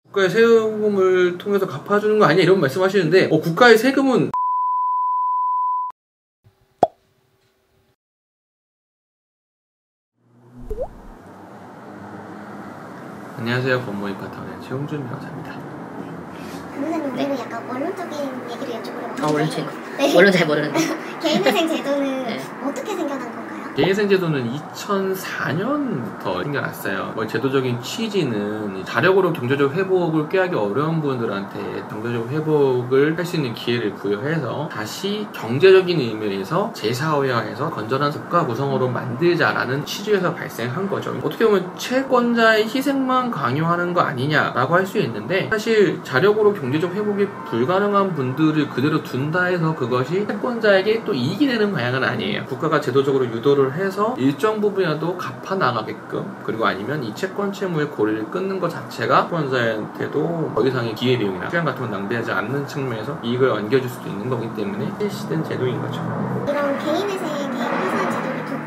국가의 세금을 통해서 갚아주는 거 아니냐 이런 말씀하시는데 국가의 세금은 안녕하세요. 법무의 파트너의 최홍준 변호사입니다. 변호사님 오늘은 약간 원론적인 얘기를 여쭤보려고 하는데 원론 잘 모르는데 개인회생 제도는 어떻게 생겨난 건가요? 개인회생 제도는 2004년부터 생겨났어요. 제도적인 취지는 자력으로 경제적 회복을 꾀하기 어려운 분들한테 경제적 회복을 할 수 있는 기회를 부여해서 다시 경제적인 의미에서 재사회화해서 건전한 국가 구성으로 만들자라는 취지에서 발생한 거죠. 어떻게 보면 채권자의 희생만 강요하는 거 아니냐라고 할 수 있는데, 사실 자력으로 경제적 회복이 불가능한 분들을 그대로 둔다 해서 그것이 채권자에게 또 이익이 되는 방향은 아니에요. 국가가 제도적으로 유도를 해서 일정 부분이라도 갚아 나가게끔, 그리고 아니면 이 채권 채무의 고리를 끊는 것 자체가 채권자한테도 더 이상의 기회비용이나 시간 같은 걸 낭비하지 않는 측면에서 이익을 안겨줄 수도 있는 거기 때문에 실시된 제도인 거죠. 이런 개인회생, 개인회생 제도를 두고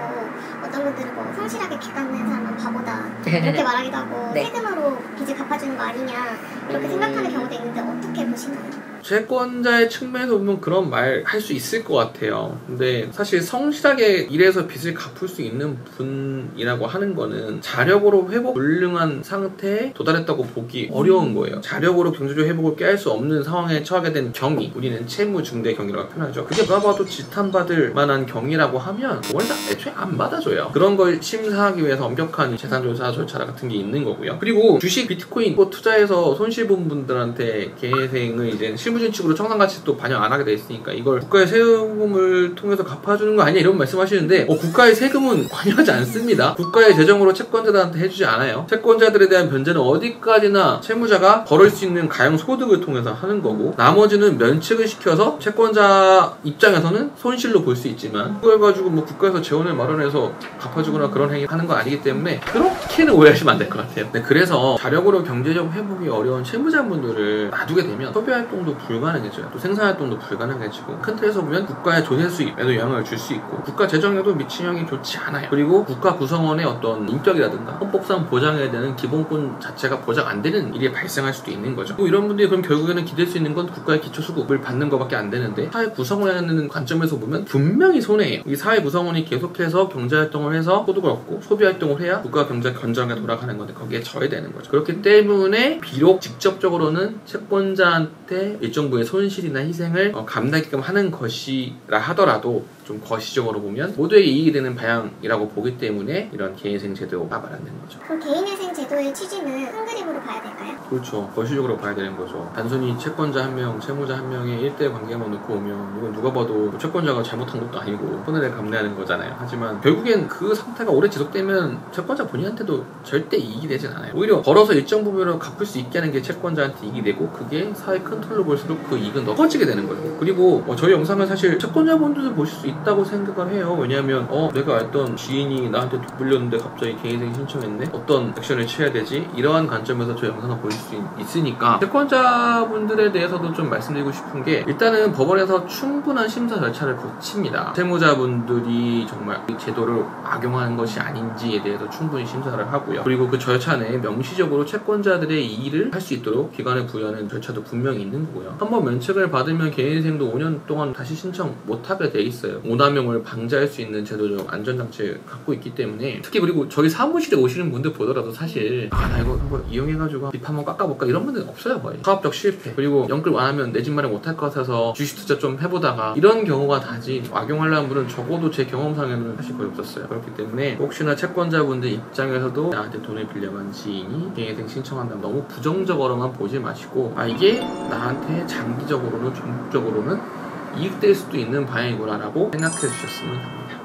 어떤 분들은 성실하게 빚 갚는 사람은 바보다 이렇게 말하기도 하고 네. 세금으로 빚을 갚아주는 거 아니냐 이렇게 생각하는 경우도 있는데 어떻게 보시나요? 채권자의 측면에서 보면 그런 말 할 수 있을 것 같아요. 근데 사실 성실하게 일해서 빚을 갚을 수 있는 분이라고 하는 거는 자력으로 회복 불능한 상태에 도달했다고 보기 어려운 거예요. 자력으로 경제적 회복을 꾀할 수 없는 상황에 처하게 된 경위, 우리는 채무 중대 경위라고 표현하죠. 그게 누가 봐도 지탄받을 만한 경위라고 하면 그걸 다 애초에 안 받아줘요. 그런 걸 심사하기 위해서 엄격한 재산조사 절차 같은 게 있는 거고요. 그리고 주식, 비트코인 투자해서 손실 본 분들한테 개인회생을 이제 실무진칙으로 청산가치도 반영 안 하게 돼 있으니까 이걸 국가의 세금을 통해서 갚아주는 거 아니냐 이런 말씀하시는데 국가의 세금은 관여하지 않습니다. 국가의 재정으로 채권자들한테 해주지 않아요. 채권자들에 대한 변제는 어디까지나 채무자가 벌을 수 있는 가용 소득을 통해서 하는 거고, 나머지는 면책을 시켜서 채권자 입장에서는 손실로 볼 수 있지만 그걸 가지고 국가에서 재원을 마련해서 갚아주거나 그런 행위 하는 거 아니기 때문에 그렇게는 오해하시면 안 될 것 같아요. 네, 그래서 자력으로 경제적 회복이 어려운 채무자분들을 놔두게 되면 소비활동도 불가능해져요. 또 생산활동도 불가능해지고, 큰 틀에서 보면 국가의 조세 수입에도 영향을 줄 수 있고 국가 재정에도 미치는 영향이 좋지 않아요. 그리고 국가 구성원의 어떤 인격이라든가 헌법상 보장해야 되는 기본권 자체가 보장 안 되는 일이 발생할 수도 있는 거죠. 또 이런 분들이 그럼 결국에는 기댈 수 있는 건 국가의 기초수급을 받는 것밖에 안 되는데, 사회 구성원이라는 관점에서 보면 분명히 손해예요. 이 사회 구성원이 계속해서 경제활동을 해서 소득을 얻고 소비활동을 해야 국가 경제가 건전하게 돌아가는 건데 거기에 져야되는 거죠. 그렇기 때문에 비록 직접적으로는 채권자한테 일정 부의 손실이나 희생을 감당하게끔 하는 것이라 하더라도 좀 거시적으로 보면 모두에게 이익이 되는 방향이라고 보기 때문에 이런 개인회생 제도가 마련된 거죠. 그럼 개인회생 제도의 취지는 큰 그림으로 봐야 될까요? 그렇죠. 거시적으로 봐야 되는 거죠. 단순히 채권자 한 명, 채무자 한 명의 1대 관계만 놓고 오면 이건 누가 봐도 채권자가 잘못한 것도 아니고 손해를 감내하는 거잖아요. 하지만 결국엔 그 상태가 오래 지속되면 채권자 본인한테도 절대 이익이 되진 않아요. 오히려 벌어서 일정 부분으로 갚을 수 있게 하는 게 채권자한테 이익이 되고, 그게 사회 큰 틀로 볼수록 그 이익은 더 커지게 되는 거죠. 그리고 저희 영상을 사실 채권자분들도 보실 수 있다고 생각을 해요. 왜냐하면 내가 알던 지인이 나한테 돈 빌렸는데 갑자기 개인회생 신청했네? 어떤 액션을 취해야 되지? 이러한 관점에서 저희 영상을 보실 수 있으니까 채권자분들에 대해서도 좀 말씀드리고 싶은 게, 일단은 법원에서 충분한 심사 절차를 거칩니다. 채무자분들이 정말 이 제도를 악용하는 것이 아닌지에 대해서 충분히 심사를 하고요. 그리고 그 절차 내에 명시적으로 채권자들의 이의를 할 수 있도록 기관에 부여하는 절차도 분명히 있는 거고요. 한번 면책을 받으면 개인회생도 5년 동안 다시 신청 못하게 돼 있어요. 오남용을 방지할 수 있는 제도적 안전장치를 갖고 있기 때문에, 특히 그리고 저희 사무실에 오시는 분들 보더라도 사실 나 이거 한번 이용해가지고 빚 한번 깎아볼까 이런 분들은 없어요. 거의 사업적 실패, 그리고 연끌 안 하면 내 집 마련 못할 것 같아서 주식 투자 좀 해보다가 이런 경우가 다지, 악용하려는 분은 적어도 제 경험상에는 사실 거의 없었어요. 그렇기 때문에 혹시나 채권자분들 입장에서도 나한테 돈을 빌려간 지인이 개인회생 신청한다면 너무 부정적으로만 보지 마시고, 이게 나한테 장기적으로는 전국적으로는 이익될 수도 있는 방향이구나 라고 생각해 주셨으면 합니다.